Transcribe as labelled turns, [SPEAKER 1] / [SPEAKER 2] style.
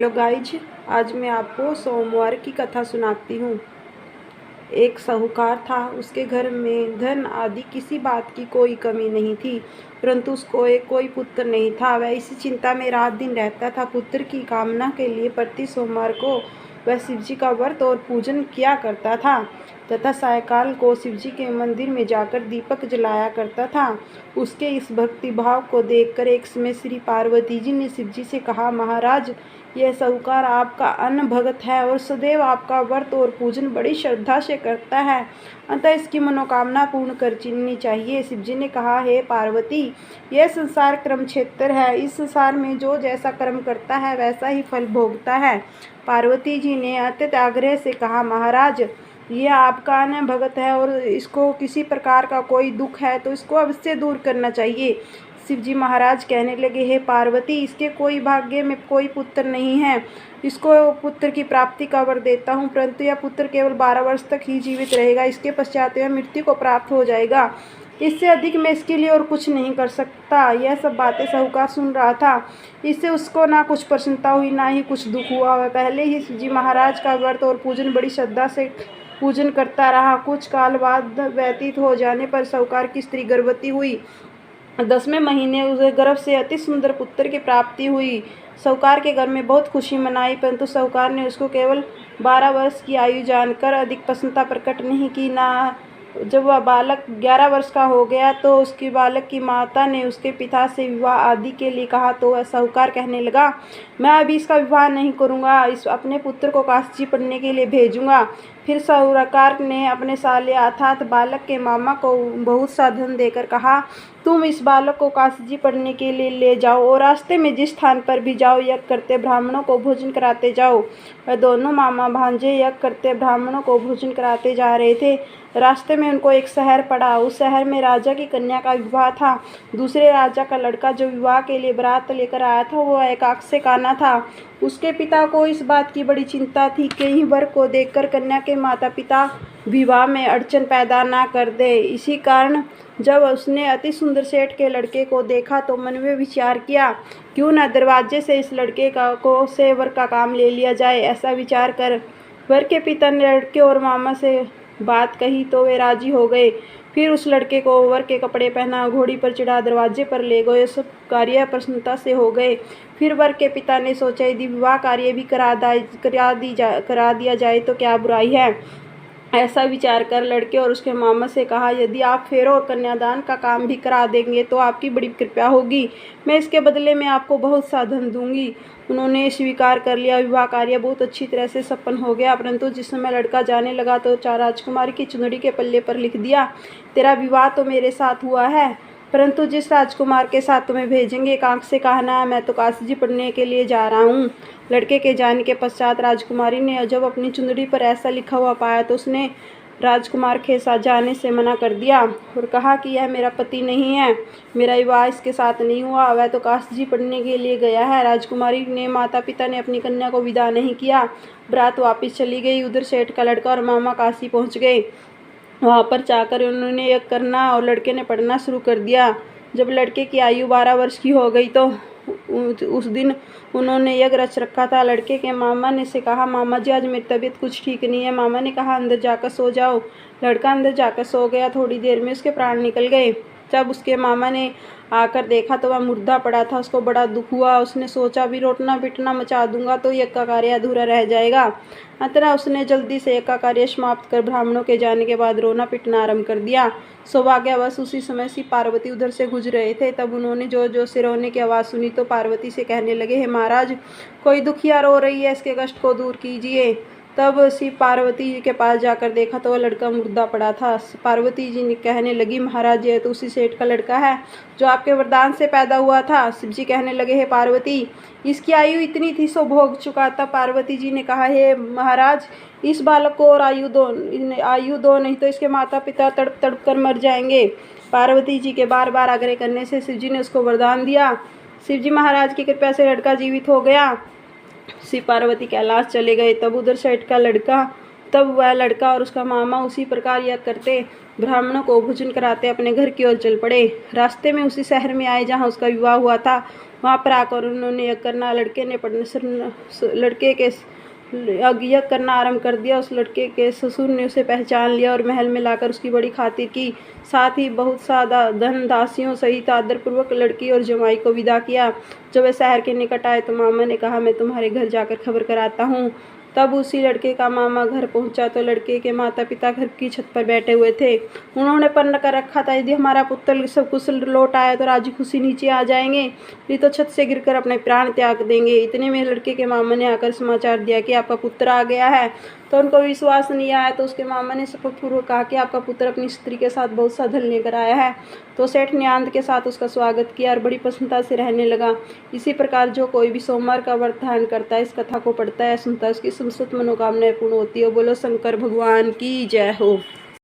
[SPEAKER 1] Hello guys, आज मैं आपको सोमवार की कथा सुनाती हूँ। एक साहूकार था। उसके घर में धन आदि किसी बात की कोई कमी नहीं थी, परंतु उसको कोई पुत्र नहीं था। वह इसी चिंता में रात दिन रहता था। पुत्र की कामना के लिए प्रति सोमवार को वह शिवजी का व्रत और पूजन किया करता था तथा सायंकाल को शिवजी के मंदिर में जाकर दीपक जलाया करता था। उसके इस भक्ति भाव को देखकर एक समय श्री पार्वती जी ने शिवजी से कहा, महाराज, यह साहूकार आपका अन्न भगत है और सदैव आपका व्रत और पूजन बड़ी श्रद्धा से करता है, अतः इसकी मनोकामना पूर्ण करनी चाहिए। शिवजी ने कहा, हे पार्वती, यह संसार कर्म क्षेत्र है। इस संसार में जो जैसा कर्म करता है वैसा ही फल भोगता है। पार्वती जी ने अत्यंत आग्रह से कहा, महाराज, यह आपका अन्न भगत है और इसको किसी प्रकार का कोई दुख है तो इसको अवश्य दूर करना चाहिए। शिवजी महाराज कहने लगे, हे पार्वती, इसके कोई भाग्य में कोई पुत्र नहीं है। इसको पुत्र की प्राप्ति का वर देता हूँ, परंतु यह पुत्र केवल 12 वर्ष तक ही जीवित रहेगा। इसके पश्चात यह मृत्यु को प्राप्त हो जाएगा। इससे अधिक मैं इसके लिए और कुछ नहीं कर सकता। यह सब बातें साहूकार सुन रहा था। इससे उसको ना कुछ प्रसन्नता हुई, ना ही कुछ दुख हुआ। वह पहले ही शिवजी महाराज का व्रत और पूजन बड़ी श्रद्धा से पूजन करता रहा। कुछ काल बाद व्यतीत हो जाने पर साहूकार की स्त्री गर्भवती हुई। 10वें महीने उसे गर्भ से अति सुंदर पुत्र की प्राप्ति हुई। साहूकार के घर में बहुत खुशी मनाई, परंतु साहूकार ने उसको केवल 12 वर्ष की आयु जानकर अधिक प्रसन्नता प्रकट नहीं की। ना जब वह बालक 11 वर्ष का हो गया तो उसकी बालक की माता ने उसके पिता से विवाह आदि के लिए कहा, तो वह साहूकार कहने लगा, मैं अभी इसका विवाह नहीं करूँगा, इस अपने पुत्र को काशी पढ़ने के लिए भेजूँगा। फिर साहूकार ने अपने साले अर्थात बालक के मामा को बहुत सा धन देकर कहा, तुम इस बालक को काशी जी पढ़ने के लिए ले जाओ और रास्ते में जिस स्थान पर भी जाओ यज्ञ करते ब्राह्मणों को भोजन कराते जाओ। वह दोनों मामा भांजे यज्ञ करते ब्राह्मणों को भोजन कराते जा रहे थे। रास्ते में उनको एक शहर पड़ा। उस शहर में राजा की कन्या का विवाह था। दूसरे राजा का लड़का जो विवाह के लिए बारात लेकर आया था वो एक आँख से काना था। उसके पिता को इस बात की बड़ी चिंता थी कि कहीं वर को देखकर कन्या के माता पिता विवाह में अड़चन पैदा ना कर दे। इसी कारण जब उसने अति सुंदर सेठ के लड़के को देखा तो मन में विचार किया, क्यों न दरवाजे से इस लड़के से वर का काम ले लिया जाए। ऐसा विचार कर वर के पिता ने लड़के और मामा से बात कही तो वे राजी हो गए। फिर उस लड़के को वर के कपड़े पहना, घोड़ी पर चढ़ा दरवाजे पर ले गए। सब कार्य प्रसन्नता से हो गए। फिर वर के पिता ने सोचा, यदि विवाह कार्य भी करा दिया जाए तो क्या बुराई है। ऐसा विचार कर लड़के और उसके मामा से कहा, यदि आप फेरों और कन्यादान का काम भी करा देंगे तो आपकी बड़ी कृपा होगी। मैं इसके बदले में आपको बहुत सा धन दूंगी। उन्होंने स्वीकार कर लिया। विवाह कार्य बहुत अच्छी तरह से संपन्न हो गया, परंतु जिस समय लड़का जाने लगा तो राजकुमारी की चुनरी के पल्ले पर लिख दिया, तेरा विवाह तो मेरे साथ हुआ है, परंतु जिस राजकुमार के साथ तुम्हें भेजेंगे एक आँख से कहना है, मैं तो काशी जी पढ़ने के लिए जा रहा हूँ। लड़के के जाने के पश्चात राजकुमारी ने जब अपनी चुनरी पर ऐसा लिखा हुआ पाया तो उसने राजकुमार के साथ जाने से मना कर दिया और कहा कि यह मेरा पति नहीं है, मेरा विवाह इसके साथ नहीं हुआ, वह तो काशी जी पढ़ने के लिए गया है। राजकुमारी ने माता पिता ने अपनी कन्या को विदा नहीं किया। बारात वापस चली गई। उधर सेठ का लड़का और मामा काशी पहुँच गए। वहाँ पर जाकर उन्होंने यज्ञ करना और लड़के ने पढ़ना शुरू कर दिया। जब लड़के की आयु 12 वर्ष की हो गई तो उस दिन उन्होंने यज्ञ रच रखा था। लड़के के मामा ने से कहा, मामा जी, आज मेरी तबीयत कुछ ठीक नहीं है। मामा ने कहा, अंदर जाकर सो जाओ। लड़का अंदर जाकर सो गया। थोड़ी देर में उसके प्राण निकल गए। जब उसके मामा ने आकर देखा तो वह मुर्दा पड़ा था। उसको बड़ा दुख हुआ। उसने सोचा, भी रोटना पिटना मचा दूंगा तो यज्ञ का कार्य अधूरा रह जाएगा। अतः उसने जल्दी से यज्ञ का कार्य समाप्त कर ब्राह्मणों के जाने के बाद रोना पिटना आरंभ कर दिया। सौभाग्यवश उसी समय से पार्वती उधर से गुजर रहे थे। तब उन्होंने जोर जोर से रोने की आवाज़ सुनी तो पार्वती से कहने लगे, हे महाराज, कोई दुखिया रो रही है, इसके कष्ट को दूर कीजिए। तब शिव पार्वती जी के पास जाकर देखा तो वह लड़का मुर्दा पड़ा था। पार्वती जी ने कहने लगी, महाराज, यह तो उसी सेठ का लड़का है जो आपके वरदान से पैदा हुआ था। शिव जी कहने लगे, हे पार्वती, इसकी आयु इतनी थी सो भोग चुका था। पार्वती जी ने कहा, हे महाराज, इस बालक को और आयु दो, नहीं तो इसके माता पिता तड़प तड़प कर मर जाएंगे। पार्वती जी के बार बार आग्रह करने से शिव जी ने उसको वरदान दिया। शिव जी महाराज की कृपा से लड़का जीवित हो गया। शिव पार्वती कैलाश चले गए। तब उधर सेठ का लड़का तब वह लड़का और उसका मामा उसी प्रकार यह करते ब्राह्मणों को भोजन कराते अपने घर की ओर चल पड़े। रास्ते में उसी शहर में आए जहाँ उसका विवाह हुआ था। वहाँ पर आकर उन्होंने यह करना यज्ञ करना आरंभ कर दिया। उस लड़के के ससुर ने उसे पहचान लिया और महल में लाकर उसकी बड़ी खातिर की। साथ ही बहुत सा धन दासियों सहित आदरपूर्वक लड़की और जमाई को विदा किया। जब वे शहर के निकट आए तो मामा ने कहा, मैं तुम्हारे घर जाकर खबर कराता हूँ। तब उसी लड़के का मामा घर पहुंचा तो लड़के के माता पिता घर की छत पर बैठे हुए थे। उन्होंने पन्न कर रखा था, यदि हमारा पुत्र सब कुशल लौट आया तो राजी खुशी नीचे आ जाएंगे, नहीं तो छत से गिरकर अपने प्राण त्याग देंगे। इतने में लड़के के मामा ने आकर समाचार दिया कि आपका पुत्र आ गया है। तो उनको विश्वास नहीं आया तो उसके मामा ने शपथपूर्वक कहा कि आपका पुत्र अपनी स्त्री के साथ बहुत सा धन लेकर आया है। तो सेठ ने आनंद के साथ उसका स्वागत किया और बड़ी प्रसन्नता से रहने लगा। इसी प्रकार जो कोई भी सोमवार का व्रत धारण करता है, इस कथा को पढ़ता है, सुनता है, उसकी समस्त मनोकामनाएं पूर्ण होती है। बोलो शंकर भगवान की जय हो।